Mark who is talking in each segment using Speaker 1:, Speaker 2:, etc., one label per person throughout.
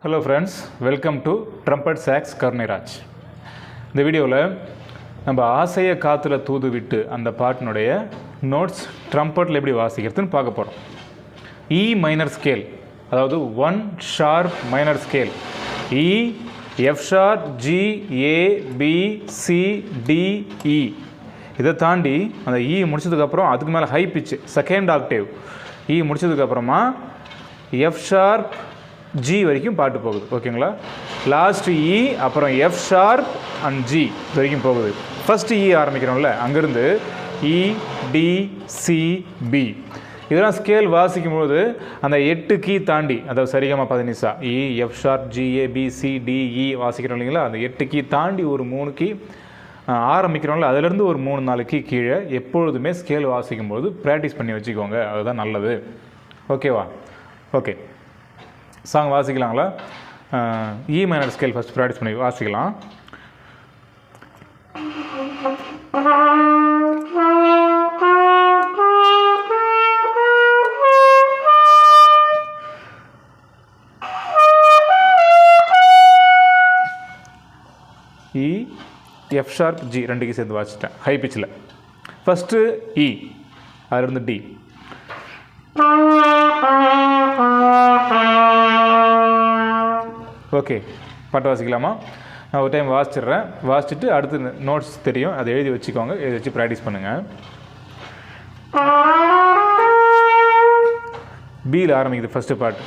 Speaker 1: Hello friends, welcome to Trumpet Sax Karniraj. இந்த வீடியோவில் நம்ம ஆசையை காற்றுல தூது விட்டு அந்த பாட்டினுடைய நோட்ஸ் ட்ரம்பட்டில் எப்படி வாசிக்கிறதுன்னு பார்க்க போகிறோம். இ மைனர் ஸ்கேல், அதாவது 1 ஷார்ப் மைனர் ஸ்கேல். இ, எஃப் ஷார்ப், ஜி, ஏ, பி, சி, டி, இ. இதை தாண்டி அந்த இ முடிச்சதுக்கப்புறம் அதுக்கு மேலே ஹை பிச்சு செகண்ட் ஆக்டேவ். இ முடிச்சதுக்கப்புறமா எஃப் ஷார்ப், ஜி வரைக்கும் பாட்டு போகுது. ஓகேங்களா? லாஸ்ட் இ, அப்புறம் எஃப் ஷார்ப் அண்ட் ஜி வரைக்கும் போகுது. ஃபஸ்ட்டு இ ஆரம்பிக்கிறோம்ல, அங்கேருந்து இ, டி, சி, பி. இதெல்லாம் ஸ்கேல் வாசிக்கும்போது அந்த 8 கீ தாண்டி, அதாவது சரிகமா பதனிசா, இ, எஃப் ஷார்ப், ஜி, ஏ, பி, சி, டி, இ வாசிக்கிறோம் இல்லைங்களா? அந்த 8 கீ தாண்டி ஒரு 3 கீ ஆரம்பிக்கிறோம்ல, அதிலேருந்து ஒரு 3-4 கீ கீழே எப்பொழுதுமே ஸ்கேல் வாசிக்கும்போது ப்ராக்டிஸ் பண்ணி வச்சுக்கோங்க. அதுதான் நல்லது. ஓகேவா? ஓகே, சாங் வாசிக்கலாங்களா? E minor scale first practice பண்ணி வாசிக்கலாம். இ, எஃப் ஷார்ப், ஜி ரெண்டுக்கு சேர்ந்து வாசிட்டேன் ஹை பிச்சில். ஃபஸ்ட்டு இ, அதிலிருந்து டி. ஓகே, பாட்டு வாசிக்கலாமா? நான் ஒரு டைம் வாசிச்சிட்றேன். வாசிச்சுட்டு அடுத்து நோட்ஸ் தெரியும், அதை எழுதி வச்சுக்கோங்க. எழுதி வச்சு ப்ராக்டிஸ் பண்ணுங்கள். பியில் ஆரம்பிக்குது ஃபஸ்ட்டு பாட்டு.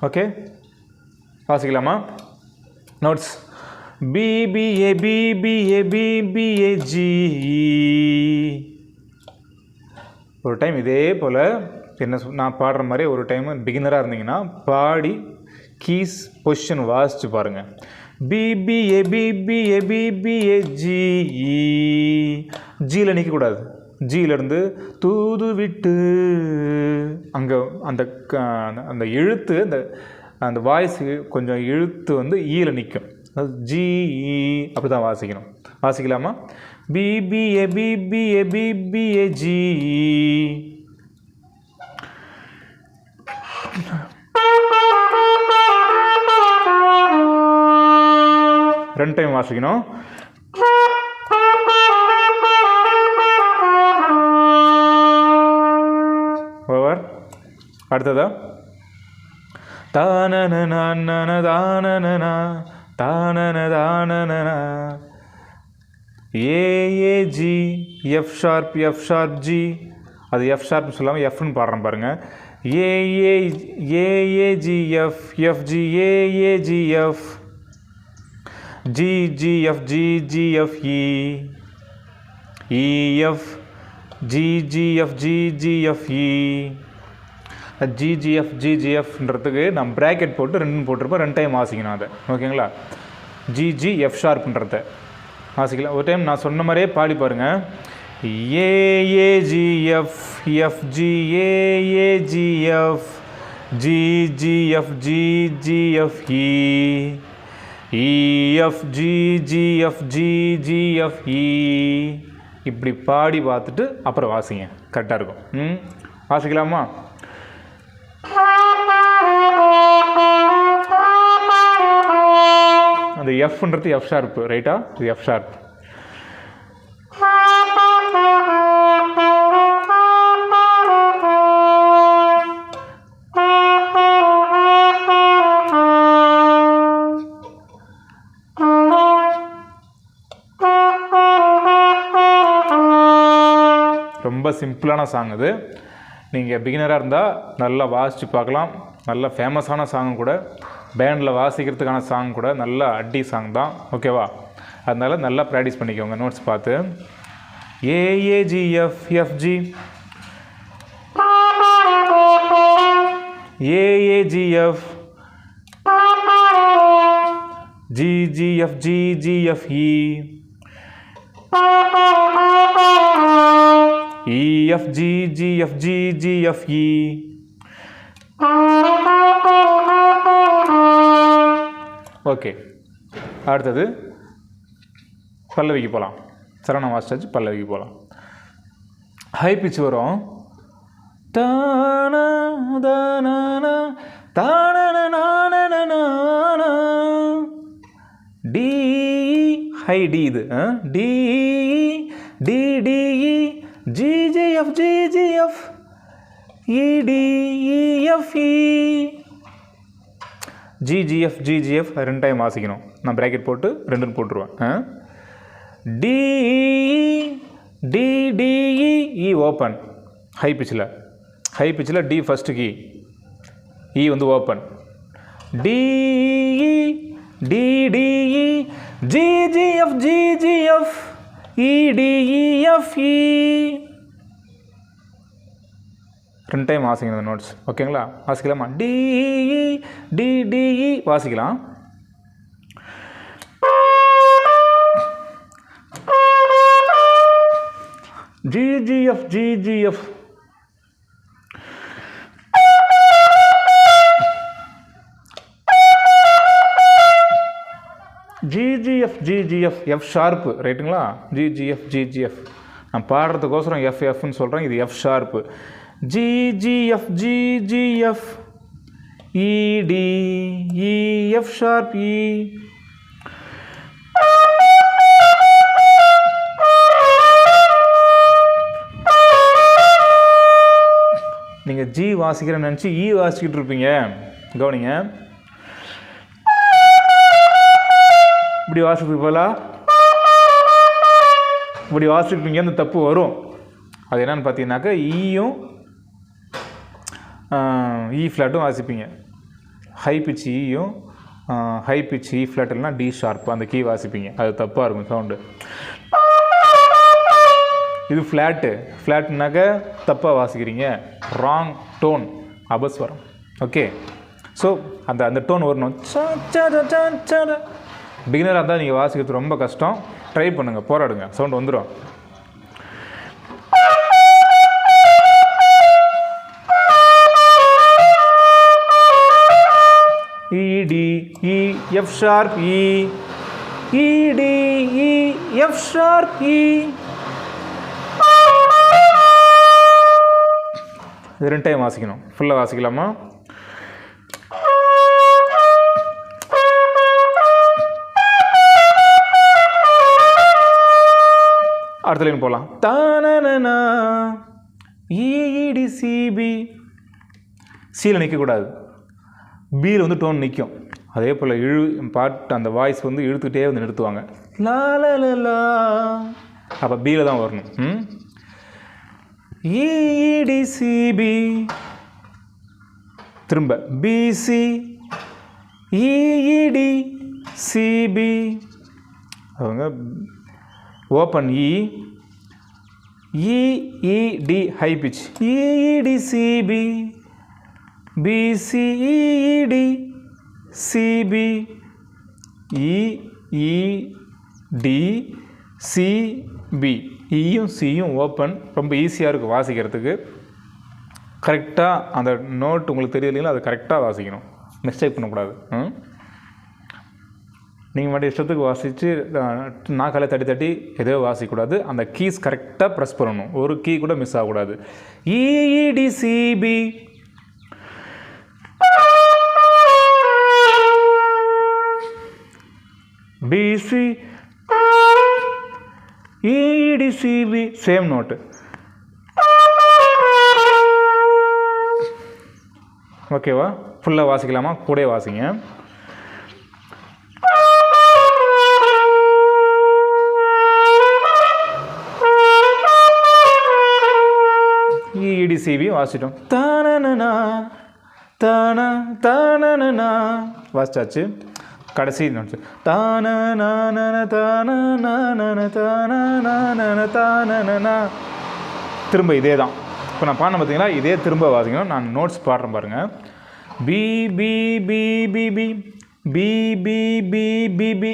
Speaker 1: ஓகே, வாசிக்கலாமா? Notes B, B, A, B, B, A, B, B, A, G. ஒரு டைம் இதே போல் நான் பாடுற மாதிரி ஒரு டைம் பிகினராக இருந்தீங்கன்னா பாடி கீஸ் பொசிஷன் வாசிச்சு பாருங்கள். பி, B, A, B, B, A, B, B, A, G. ஜியில் நிற்கக்கூடாது. ஜியிலேருந்து தூது விட்டு அங்கே அந்த அந்த எழுத்து, அந்த வாய்ஸ் கொஞ்சம் இழுத்து வந்து ஈயில் நிற்கும். அது ஜி, அப்படி தான் வாசிக்கணும். வாசிக்கலாமா? B, B, A, B, B, A, B, B, A, G. ரெண்டு டைம் வாசிக்கணும். ஓவர். அடுத்ததா தானன தானன தானன A, A, G, F sharp, F sharp, G. அது எஃப் ஷார்ப்னு சொல்லாமல் எஃப்னு பாடுறேன் பாருங்கள். A, A, A, A, G, F, F, G, A, A, G, F, G, G, F, G, G, F, E, E, F, G, G, F, G, G, F, E. G G F, ஜிஜிஎஃப்ன்றதுக்கு நான் bracket போட்டு 2 போட்டிருப்பேன். 2 time வாசிக்கணும் அதை. ஓகேங்களா? GG, F ஷார்ப்ன்றத வாசிக்கலாம். ஒரு time நான் சொன்ன மாதிரியே பாடி பாருங்கள். A, A, G, F, F, G, A, A, G, F, G, G, F, G, G, F, E, E, F, G, G, F, G, G, F, E. இப்படி பாடி பார்த்துட்டு அப்புறம் வாசிங்க, கரெக்டாக இருக்கும். வாசிக்கலாமா? அந்த எஃப்ன்றது எஃப் ஷார்ப்பு, ரைட்டா? இது எஃப் ஷார்ப். ரொம்ப சிம்பிளான சாங் இது. நீங்கள் பிகினராக இருந்தால் நல்லா வாசித்து பார்க்கலாம். நல்ல ஃபேமஸான சாங் கூட, பேண்டில் வாசிக்கிறதுக்கான சாங் கூட, நல்ல அடி சாங் தான். ஓகேவா? அதனால் நல்லா ப்ராக்டிஸ் பண்ணிக்கோங்க நோட்ஸ் பார்த்து. A, A, G, F, F, G, A, A, G, F, G, G, F, G, G, F, E, E F G G F G G F E. Okay, அடுத்தது பல்லவிக்கு போகலாம். சரணம் வாசிச்சாச்சு, பல்லவிக்கு போகலாம். ஹை பிச் வரும். தானா தானா தானா டி, ஹை டி, இது D D D E G G F G G F E D E F E G G F G G F 2 time வாசிக்கணும். நான் ப்ராக்கெட் போட்டு 2ன்னு போட்டுருவேன். D D D E open, high பிச்சில் D first key, E வந்து open. D D D E G G F G G F E D E F E 2 time வாசிக்கணும் இந்த notes. ஓகேங்களா? வாசிக்கலாமா? டி டி டி இ வாசிக்கலாம். G G F G G F G G F G G F F sharp, ரைட்டுங்களா? G G F ஜிஜிஎஃப் நான் பாடுறதுக்கோசரம் F எஃப்னு சொல்கிறேன், இது F sharp. ஜிஜிஎஃப் ஜிஜிஎஃப் இடி இ எஃப் ஷார்ப் இ. நீங்கள் ஜி வாசிக்கிறேன்னு நினச்சி இ வாசிக்கிட்டு இருப்பீங்க. கவனிங்க, இப்படி வாசிப்பீங்க போல, இப்படி வாசிப்பீங்க, அந்த தப்பு வரும். அது என்னன்னு பார்த்தீங்கன்னாக்கா ஈயும் இ ஃப்ளாட்டும் வாசிப்பீங்க. ஹை பிச் ஈயும் ஹை பிச் இ ஃப்ளாட் இல்லைனா டி ஷார்ப் அந்த கீ வாசிப்பீங்க. அது தப்பாக இருக்கும் சவுண்டு. இது ஃப்ளாட்டுனாக்க தப்பாக வாசிக்கிறீங்க, ராங் டோன், அபஸ்வரம். ஓகே, ஸோ அந்த டோன் வரணும். பிகினராக இருந்தால் நீங்கள் வாசிக்கிறது ரொம்ப கஷ்டம். ட்ரை பண்ணுங்கள், போராடுங்க, சவுண்ட் வந்துடும். இடி இ எஃப் ஷார்ப் இ, இடி இ எஃப் ஷார்ப் இ. இது 2 டைம் வாசிக்கணும். ஃபுல்லாக வாசிக்கலாமா? அடுத்த லைன் போகலாம். தானனா இடி சிபி, சியில் நிற்கக்கூடாது, பியில் வந்து டோன் நிற்கும். அதே போல் பாட்டு அந்த வாய்ஸ் வந்து இழுத்துக்கிட்டே வந்து நிறுத்துவாங்க. லாலலா, அப்போ பியில் தான் வரணும். இடி சிபி, திரும்ப பிசி இடி சிபி, அவங்க open E D high pitch E D C B B C E D C B E E D C B. ஈயும் சியும் ஓப்பன், ரொம்ப ஈஸியாக இருக்குது வாசிக்கிறதுக்கு. கரெக்டாக அந்த நோட் உங்களுக்கு தெரியலைங்களா, அது கரெக்டாக வாசிக்கணும், மிஸ்டேக் பண்ணக்கூடாது. நீங்கள் மட்டும் இஷ்டத்துக்கு வாசித்து நாக்கால தட்டி எதோ வாசிக்கக்கூடாது. அந்த கீஸ் கரெக்டாக ப்ரெஸ் பண்ணணும், ஒரு கீ கூட மிஸ் ஆகக்கூடாது. இஇடி சிபி பிசி இடி சிபி, சேம் நோட்டு. ஓகேவா? ஃபுல்லாக வாசிக்கலாமா? கூட வாசிங்க. இடி சிபி வாசிட்டோம். தானனா தானா தானனா வாசிச்சாச்சு. கடைசி நோட்ஸ் தானனா. திரும்ப இதே தான். இப்போ நான் பாடின பார்த்தீங்களா, இதே திரும்ப வாசிக்கணும். நான் நோட்ஸ் பாடுறேன் பாருங்கள். பி பி பி பி பி பி பி பி பி பி